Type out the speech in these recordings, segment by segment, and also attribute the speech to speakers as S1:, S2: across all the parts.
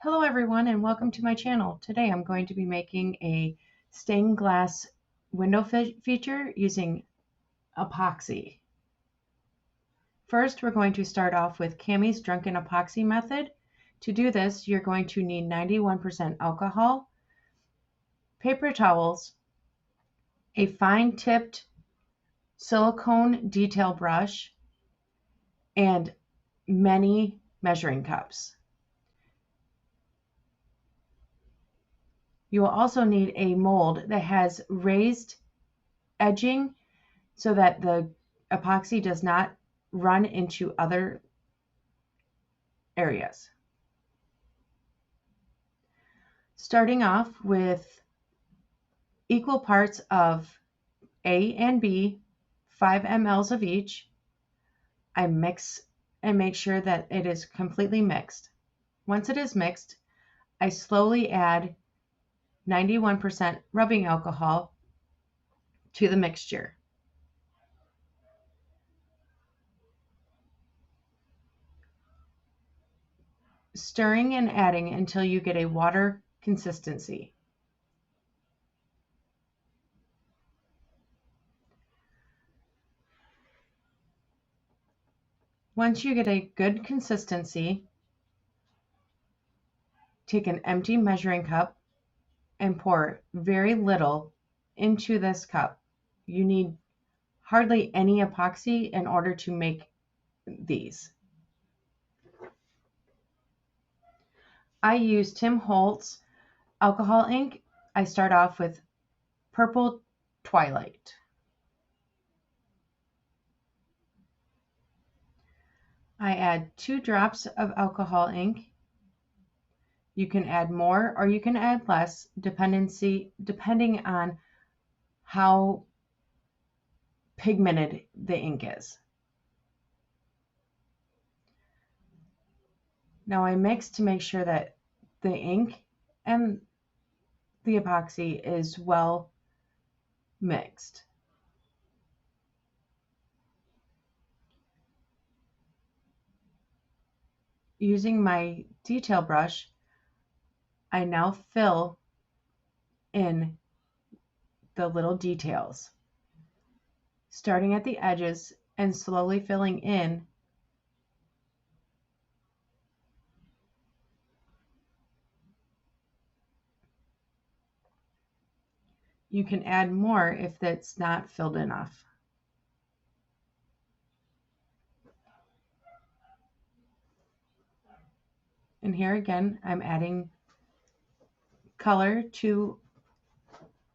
S1: Hello everyone and welcome to my channel. Today I'm going to be making a stained glass window feature using epoxy. First we're going to start off with Cammie's Drunken epoxy method. To do this you're going to need 91% alcohol, paper towels, a fine tipped silicone detail brush, and many measuring cups. You will also need a mold that has raised edging so that the epoxy does not run into other areas. Starting off with equal parts of A and B, 5 mLs of each, I mix and make sure that it is completely mixed. Once it is mixed, I slowly add 91% rubbing alcohol to the mixture. Stirring and adding until you get a water consistency. Once you get a good consistency, take an empty measuring cup and pour very little into this cup. You need hardly any epoxy in order to make these. I use Tim Holtz alcohol ink. I start off with Purple Twilight. I add 2 drops of alcohol ink. You can add more or you can add less depending on how pigmented the ink is. Now I mix to make sure that the ink and the epoxy is well mixed. Using my detail brush, I now fill in the little details, starting at the edges and slowly filling in You can add more if that's not filled enough. And here again, I'm adding color to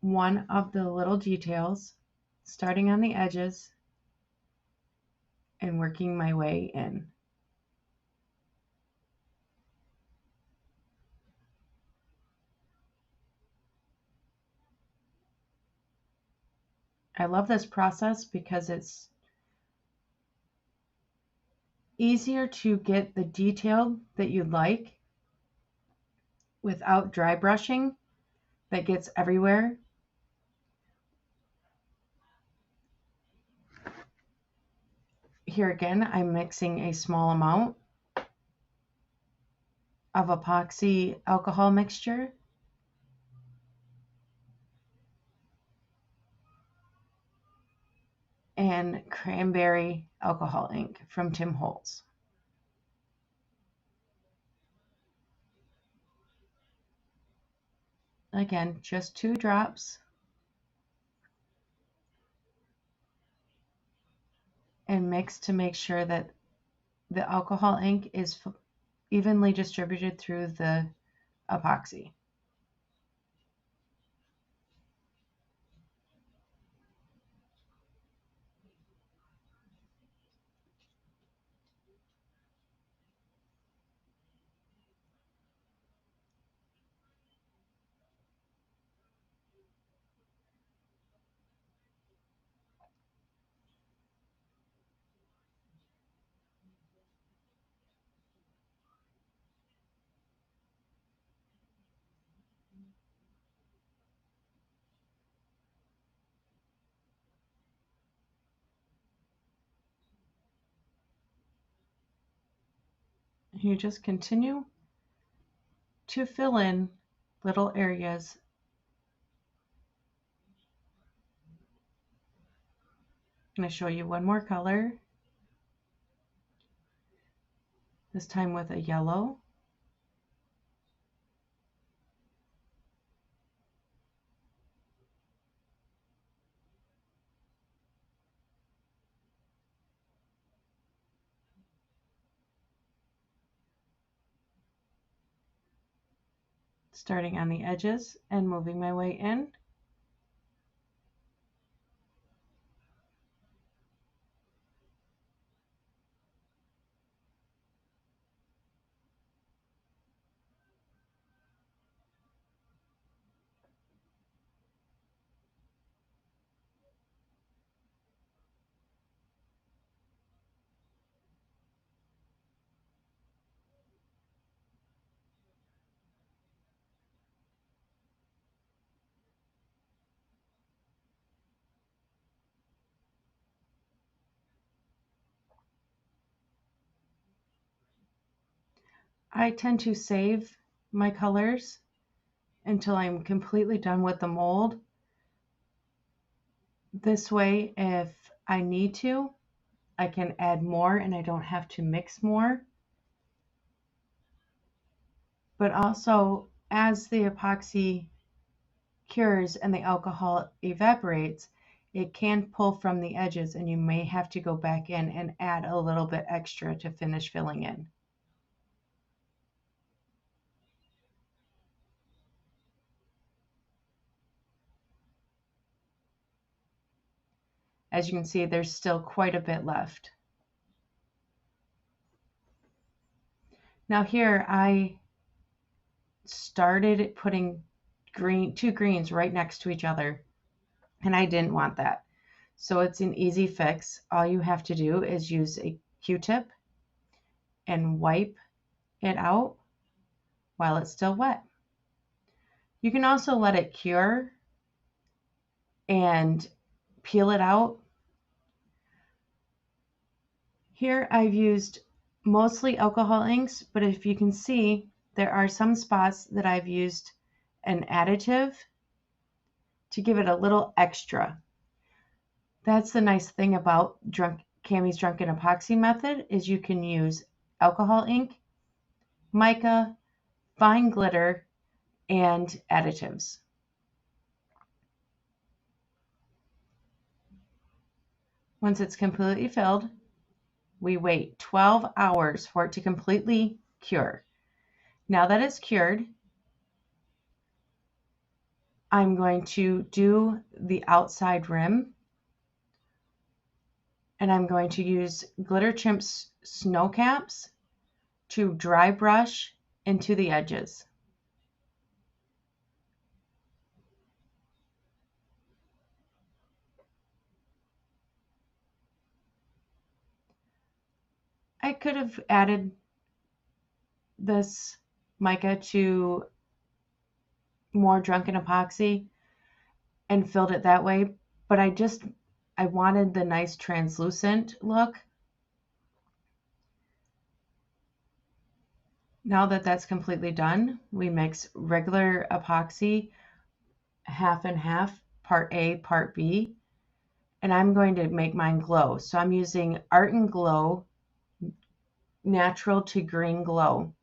S1: one of the little details, starting on the edges and working my way in. I love this process because it's easier to get the detail that you like without dry brushing that gets everywhere. Here again, I'm mixing a small amount of epoxy alcohol mixture and cranberry alcohol ink from Tim Holtz. Again, just 2 drops. And mix to make sure that the alcohol ink is evenly distributed through the epoxy. You just continue to fill in little areas. I'm going to show you one more color, this time with a yellow. Starting on the edges and moving my way in. I tend to save my colors until I'm completely done with the mold. This way, if I need to, I can add more and I don't have to mix more. But also, as the epoxy cures and the alcohol evaporates, it can pull from the edges and you may have to go back in and add a little bit extra to finish filling in. As you can see, there's still quite a bit left. Now here I started putting two greens right next to each other, and I didn't want that. So it's an easy fix. All you have to do is use a Q-tip and wipe it out while it's still wet. You can also let it cure and peel it out. Here I've used mostly alcohol inks, but if you can see, there are some spots that I've used an additive to give it a little extra. That's the nice thing about Cammie's Drunken Epoxy method, is you can use alcohol ink, mica, fine glitter, and additives. Once it's completely filled, we wait 12 hours for it to completely cure. Now that it's cured, I'm going to do the outside rim, and I'm going to use Glitter Chimp's snow caps to dry brush into the edges. I could have added this mica to more Drunken Epoxy and filled it that way, but I wanted the nice translucent look. Now that that's completely done, we mix regular epoxy half and half, part A, part B, and I'm going to make mine glow. So I'm using Art and Glow Natural to Green Glow.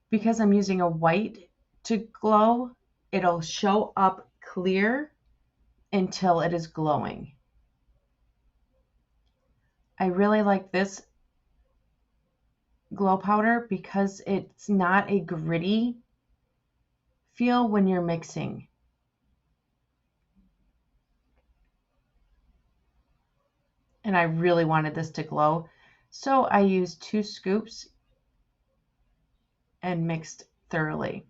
S1: Because I'm using a white to glow, it'll show up clear until it is glowing. I really like this glow powder because it's not a gritty feel when you're mixing. And I really wanted this to glow, so I used 2 scoops and mixed thoroughly.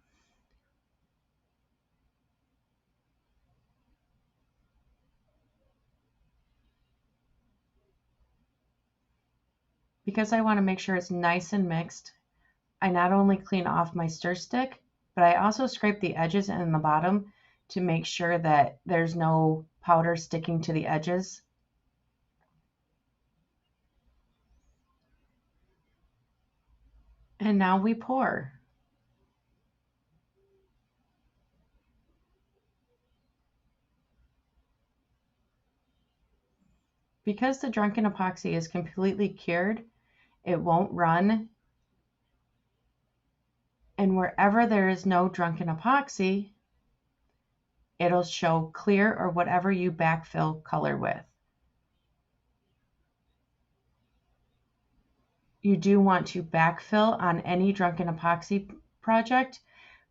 S1: Because I want to make sure it's nice and mixed, I not only clean off my stir stick, but I also scrape the edges and the bottom to make sure that there's no powder sticking to the edges. And now we pour. Because the Drunken epoxy is completely cured, it won't run. And wherever there is no Drunken epoxy, it'll show clear or whatever you backfill color with. You do want to backfill on any Drunken epoxy project.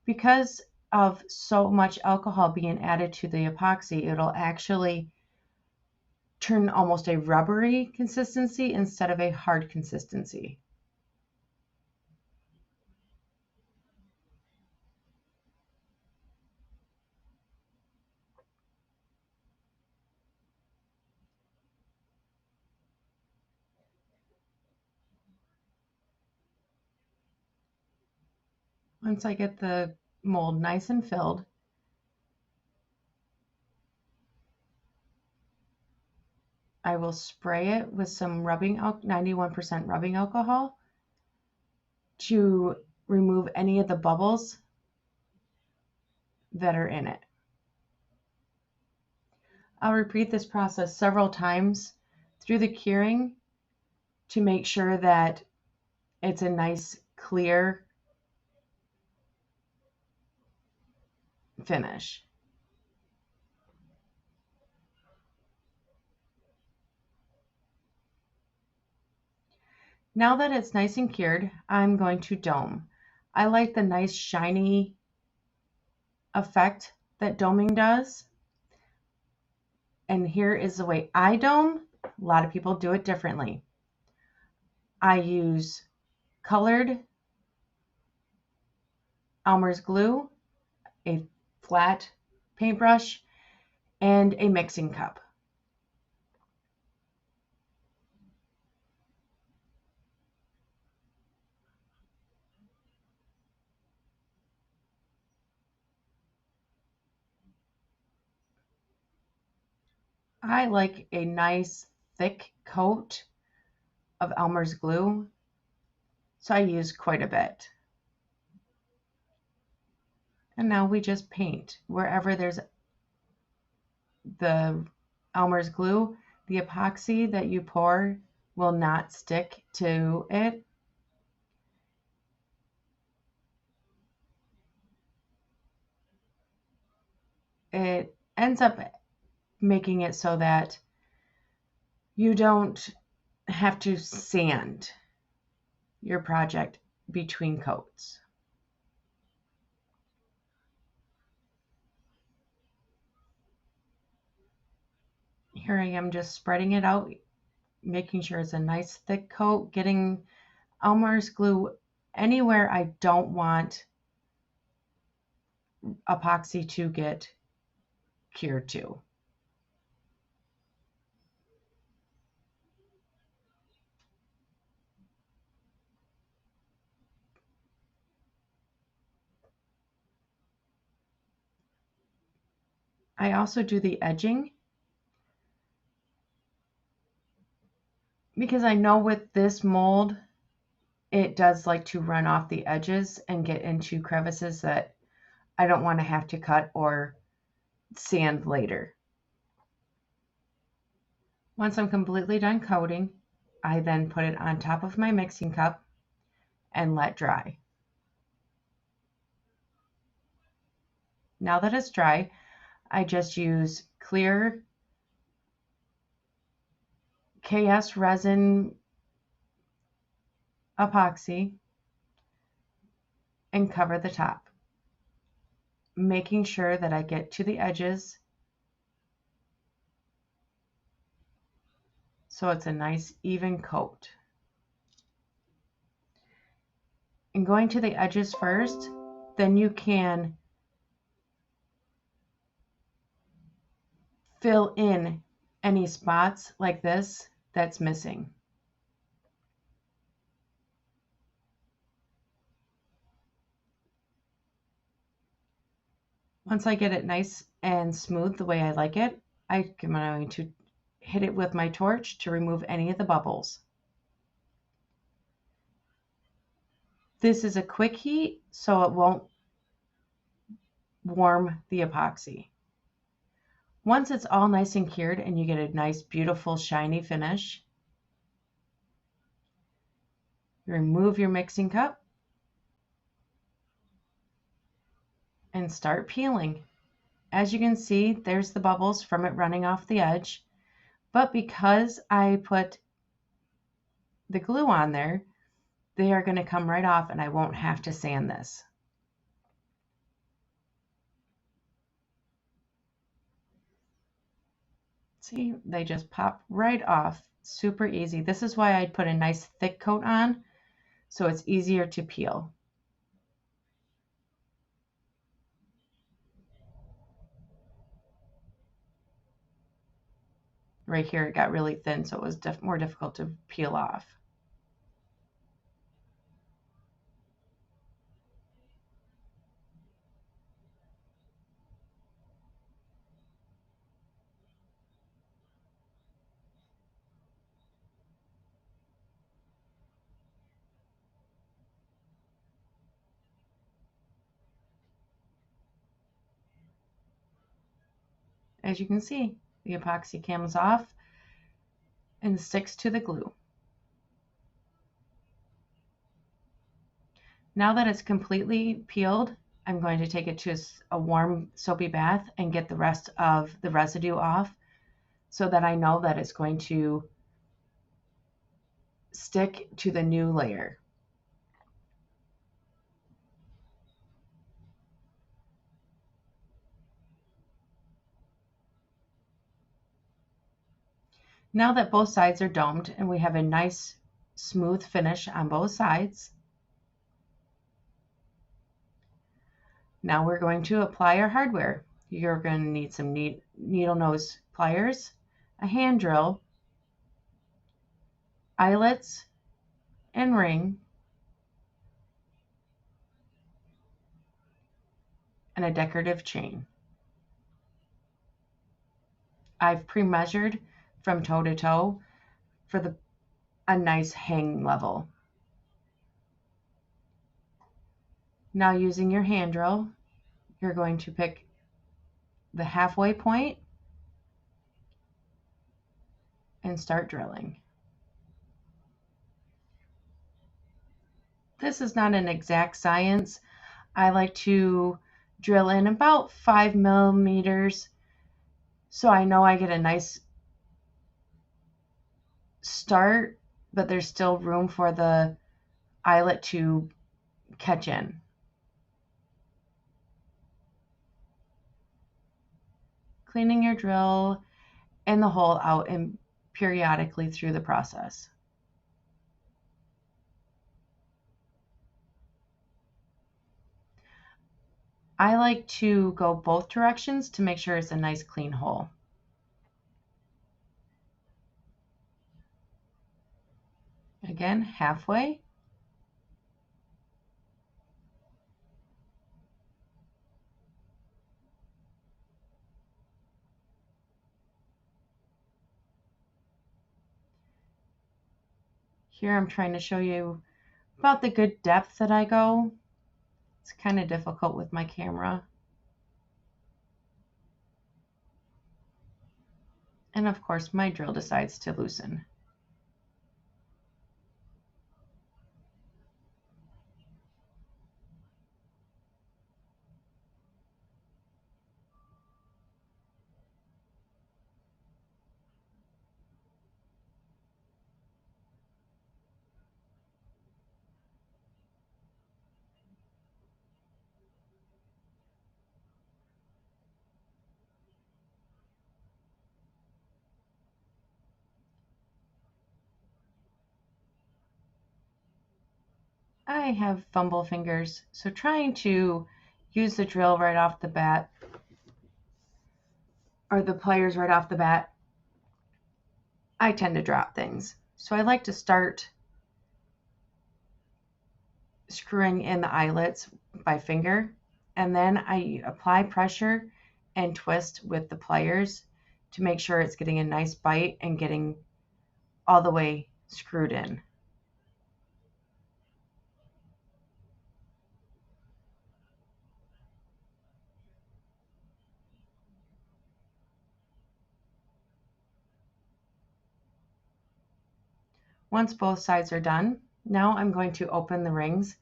S1: Because of so much alcohol being added to the epoxy, it'll actually turn almost a rubbery consistency instead of a hard consistency. Once I get the mold nice and filled, I will spray it with some 91% rubbing alcohol to remove any of the bubbles that are in it. I'll repeat this process several times through the curing to make sure that it's a nice clear finish. Now that it's nice and cured, I'm going to dome. I like the nice shiny effect that doming does. And here is the way I dome. A lot of people do it differently. I use colored Elmer's glue, a flat paintbrush, and a mixing cup. I like a nice thick coat of Elmer's glue, so I use quite a bit. And now we just paint. Wherever there's the Elmer's glue, the epoxy that you pour will not stick to it. It ends up making it so that you don't have to sand your project between coats. Here I am just spreading it out, making sure it's a nice thick coat, getting Elmer's glue anywhere I don't want epoxy to get cured to. I also do the edging because I know with this mold, it does like to run off the edges and get into crevices that I don't want to have to cut or sand later. Once I'm completely done coating, I then put it on top of my mixing cup and let dry. Now that it's dry, I just use clear KS resin epoxy and cover the top, making sure that I get to the edges so it's a nice even coat. And going to the edges first, then you can fill in any spots like this that's missing. Once I get it nice and smooth the way I like it, I'm going to hit it with my torch to remove any of the bubbles. This is a quick heat, so it won't warm the epoxy. Once it's all nice and cured and you get a nice, beautiful, shiny finish, remove your mixing cup and start peeling. As you can see, there's the bubbles from it running off the edge. But because I put the glue on there, they are going to come right off and I won't have to sand this. See, they just pop right off. Super easy. This is why I put a nice thick coat on, so it's easier to peel. Right here it got really thin, so it was more difficult to peel off. As you can see, the epoxy comes off and sticks to the glue. Now that it's completely peeled, I'm going to take it to a warm soapy bath and get the rest of the residue off so that I know that it's going to stick to the new layer. Now that both sides are domed and we have a nice smooth finish on both sides, now we're going to apply our hardware. You're going to need some needle nose pliers, a hand drill, eyelets and ring, and a decorative chain. I've pre-measured from toe to toe for a nice hang level. Now using your hand drill, you're going to pick the halfway point and start drilling. This is not an exact science. I like to drill in about 5 millimeters so I know I get a nice start, but there's still room for the eyelet to catch in. Cleaning your drill and the hole out and periodically through the process. I like to go both directions to make sure it's a nice clean hole. Again, halfway. Here I'm trying to show you about the good depth that I go. It's kind of difficult with my camera. And of course, my drill decides to loosen. I have fumble fingers, so trying to use the drill right off the bat, or the pliers right off the bat, I tend to drop things. So I like to start screwing in the eyelets by finger, and then I apply pressure and twist with the pliers to make sure it's getting a nice bite and getting all the way screwed in. Once both sides are done, now I'm going to open the rings.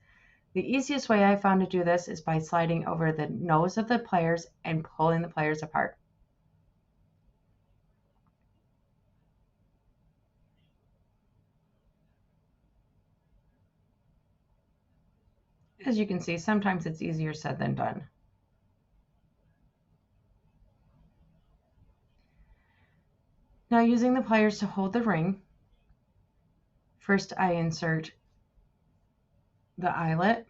S1: The easiest way I found to do this is by sliding over the nose of the pliers and pulling the pliers apart. As you can see, sometimes it's easier said than done. Now, using the pliers to hold the ring, first I insert the eyelet,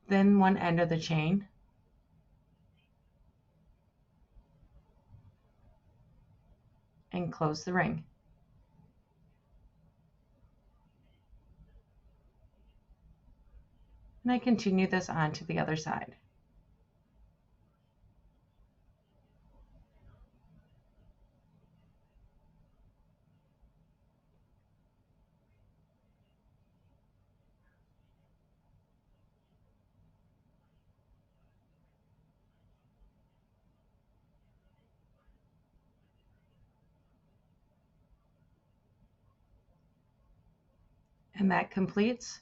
S1: then one end of the chain, and close the ring. And I continue this on to the other side. And that completes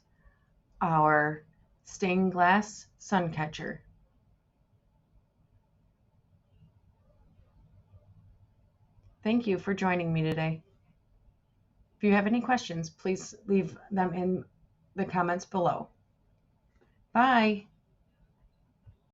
S1: our stained glass sun catcher. Thank you for joining me today. If you have any questions, please leave them in the comments below. Bye.